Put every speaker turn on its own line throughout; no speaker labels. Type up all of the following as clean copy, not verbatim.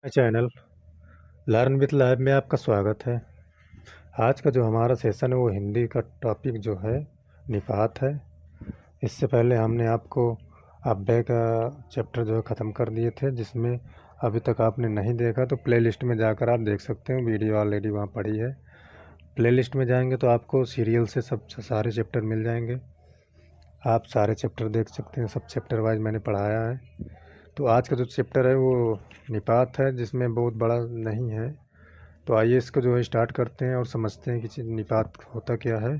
Channel learn with lab में आपका स्वागत है। आज का जो हमारा सेशन है वो हिंदी का टॉपिक जो है निपात है। इससे पहले हमने आपको अव्यय का चैप्टर जो है ख़त्म कर दिए थे, जिसमें अभी तक आपने नहीं देखा तो प्लेलिस्ट में जाकर आप देख सकते हैं। वीडियो ऑलरेडी वहाँ पड़ी है। प्लेलिस्ट में जाएंगे तो आपको सीरियल से सब सारे चैप्टर मिल जाएंगे। आप सारे चैप्टर देख सकते हैं। सब चैप्टर वाइज मैंने पढ़ाया है। तो आज का जो चैप्टर है वो निपात है, जिसमें बहुत बड़ा नहीं है। तो आइए इसको जो है स्टार्ट करते हैं और समझते हैं कि निपात होता क्या है।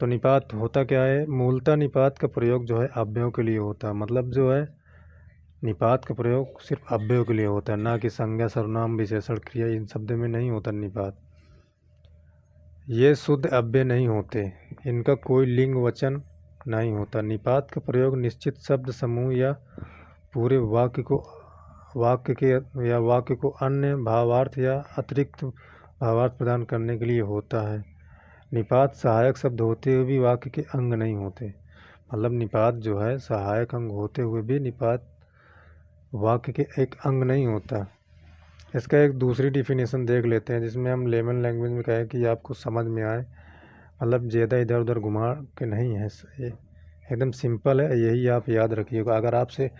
तो निपात होता क्या है। मूलतः निपात का प्रयोग जो है अव्ययों के लिए होता है। मतलब जो है निपात का प्रयोग सिर्फ अव्ययों के लिए होता है, ना कि संज्ञा, सर्वनाम, विशेषण, क्रिया इन शब्द में नहीं होता निपात। ये शुद्ध अव्यय नहीं होते, इनका कोई लिंग वचन नहीं होता। निपात का प्रयोग निश्चित शब्द समूह या पूरे वाक्य को अन्य भावार्थ या अतिरिक्त भावार्थ प्रदान करने के लिए होता है। निपात सहायक शब्द होते हुए भी वाक्य के अंग नहीं होते। मतलब निपात जो है सहायक अंग होते हुए भी निपात वाक्य के एक अंग नहीं होता। इसका एक दूसरी डिफिनेशन देख लेते हैं, जिसमें हम लेमन लैंग्वेज में कहें कि आपको समझ में आए। मतलब ज़्यादा इधर उधर घुमा के नहीं है, ये एकदम सिंपल है। यही आप याद रखिएगा। अगर आपसे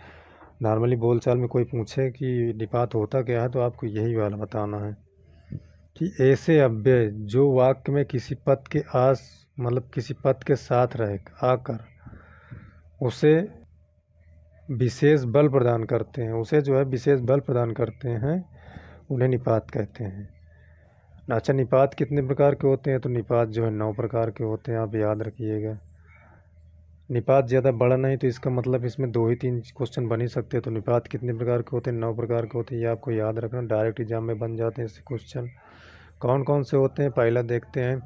नॉर्मली बोलचाल में कोई पूछे कि निपात होता क्या है, तो आपको यही वाला बताना है कि ऐसे अव्यय जो वाक्य में किसी पद के मतलब किसी पद के साथ रह आकर उसे विशेष बल प्रदान करते हैं, उसे जो है विशेष बल प्रदान करते हैं, उन्हें निपात कहते हैं। अच्छा, निपात कितने प्रकार के होते हैं? तो निपात जो है 9 प्रकार के होते हैं, आप याद रखिएगा। निपात ज़्यादा बड़ा नहीं, तो इसका मतलब इसमें 2 ही 3 क्वेश्चन बन ही सकते हैं। तो निपात कितने प्रकार के होते हैं? 9 प्रकार के होते हैं। ये आपको याद रखना, डायरेक्ट एग्जाम में बन जाते हैं इससे क्वेश्चन। कौन कौन से होते हैं पहला देखते हैं।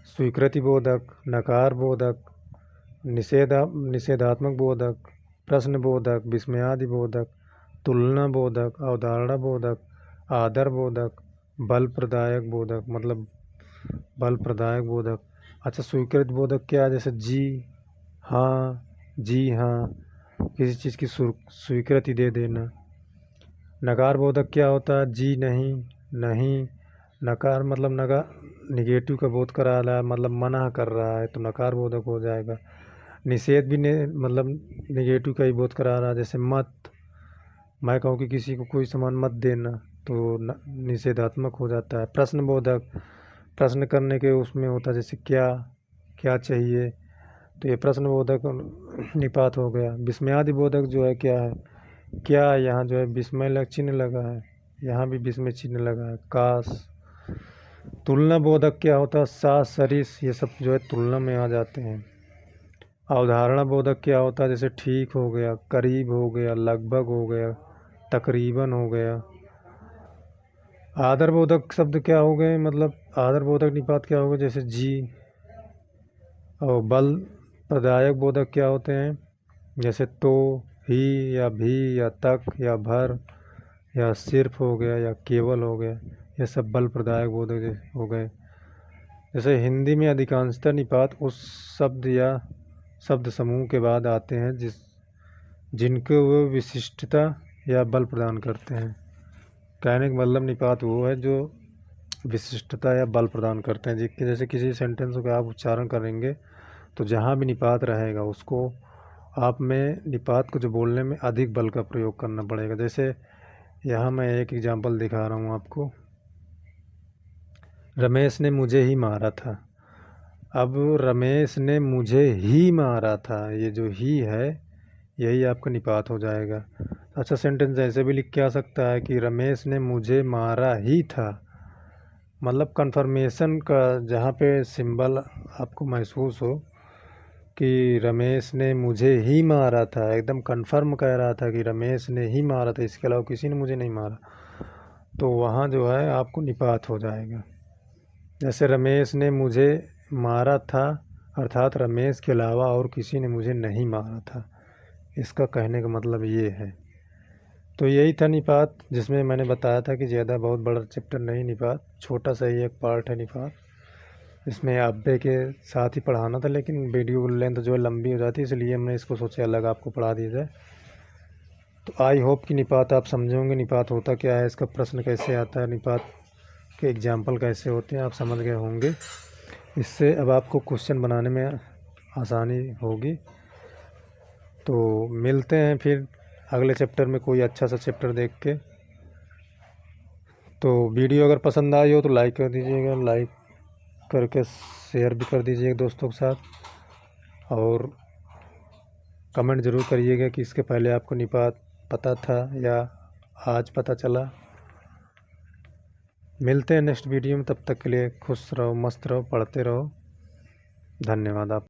स्वीकृति बोधक, नकार बोधक, निषेधात्मक बोधक, प्रश्न बोधक, विस्मयादि बोधक, तुलना बोधक, अवधारणा बोधक, आदर बोधक, बल प्रदायक बोधक। मतलब बल प्रदायक बोधक। अच्छा, स्वीकृत बोधक क्या है? जैसे जी हाँ, जी हाँ, किसी चीज़ की स्वीकृति दे देना। नकार बोधक क्या होता है? जी नहीं, नहीं। नकार मतलब निगेटिव का बोध करा रहा है, मतलब मना कर रहा है, तो नकार बोधक हो जाएगा। निषेध भी मतलब निगेटिव का ही बोध करा रहा है। जैसे मत, मैं कहूँ कि किसी को कोई सामान मत देना, तो निषेधात्मक हो जाता है। प्रश्न बोधक, प्रश्न करने के उसमें होता है, जैसे क्या, क्या चाहिए, तो ये प्रश्न बोधक निपात हो गया। विस्मयादि बोधक जो है क्या है? क्या, यहाँ जो है विस्मय चिन्ह लगा है, यहाँ भी विस्मय चिन्ह लगा है। काश। तुलना बोधक क्या होता है? सा, सरिस, ये सब जो है तुलना में आ जाते हैं। अवधारणा बोधक क्या होता है? जैसे ठीक हो गया, करीब हो गया, लगभग हो गया, तकरीबन हो गया। आदर बोधक शब्द क्या हो गए? मतलब आदर बोधक निपात क्या हो गए? जैसे जी। और बल प्रदायक बोधक क्या होते हैं? जैसे तो, ही, या भी, या तक, या भर, या सिर्फ हो गया, या केवल हो गया। ये सब बल प्रदायक बोधक हो गए। जैसे हिंदी में अधिकांशतः निपात उस शब्द या शब्द समूह के बाद आते हैं जिनको वो विशिष्टता या बल प्रदान करते हैं। कहने का मतलब निपात वो है जो विशिष्टता या बल प्रदान करते हैं। जैसे किसी सेंटेंस का आप उच्चारण करेंगे तो जहाँ भी निपात रहेगा उसको आप में निपात को जो बोलने में अधिक बल का प्रयोग करना पड़ेगा। जैसे यहाँ मैं एक एग्जांपल दिखा रहा हूँ आपको। रमेश ने मुझे ही मारा था। अब रमेश ने मुझे ही मारा था, ये जो ही है यही आपका निपात हो जाएगा। अच्छा, सेंटेंस ऐसे भी लिख के आ सकता है कि रमेश ने मुझे मारा ही था। मतलब कन्फर्मेशन का जहाँ पे सिंबल आपको महसूस हो कि रमेश ने मुझे ही मारा था, एकदम कन्फर्म कह रहा था कि रमेश ने ही मारा था, इसके अलावा किसी ने मुझे नहीं मारा, तो वहाँ जो है आपको निपात हो जाएगा। जैसे रमेश ने मुझे मारा था, अर्थात रमेश के अलावा और किसी ने मुझे नहीं मारा था। इसका कहने का मतलब ये है। तो यही था निपात, जिसमें मैंने बताया था कि ज़्यादा बहुत बड़ा चैप्टर नहीं निपात, छोटा सा ही एक पार्ट है निपात। इसमें अव्यय के साथ ही पढ़ाना था, लेकिन वीडियो लेंथ जो है लंबी हो जाती है, इसलिए हमने इसको सोचा अलग आपको पढ़ा दिया जाए। तो आई होप कि निपात आप समझे होंगे, निपात होता क्या है, इसका प्रश्न कैसे आता है, निपात के एग्जाम्पल कैसे होते हैं, आप समझ गए होंगे। इससे अब आपको क्वेश्चन बनाने में आसानी होगी। तो मिलते हैं फिर अगले चैप्टर में, कोई अच्छा सा चैप्टर देख के। तो वीडियो अगर पसंद आई हो तो लाइक कर दीजिएगा, लाइक करके शेयर भी कर दीजिएगा दोस्तों के साथ, और कमेंट ज़रूर करिएगा कि इसके पहले आपको निपात पता था या आज पता चला। मिलते हैं नेक्स्ट वीडियो में, तब तक के लिए खुश रहो, मस्त रहो, पढ़ते रहो। धन्यवाद आप।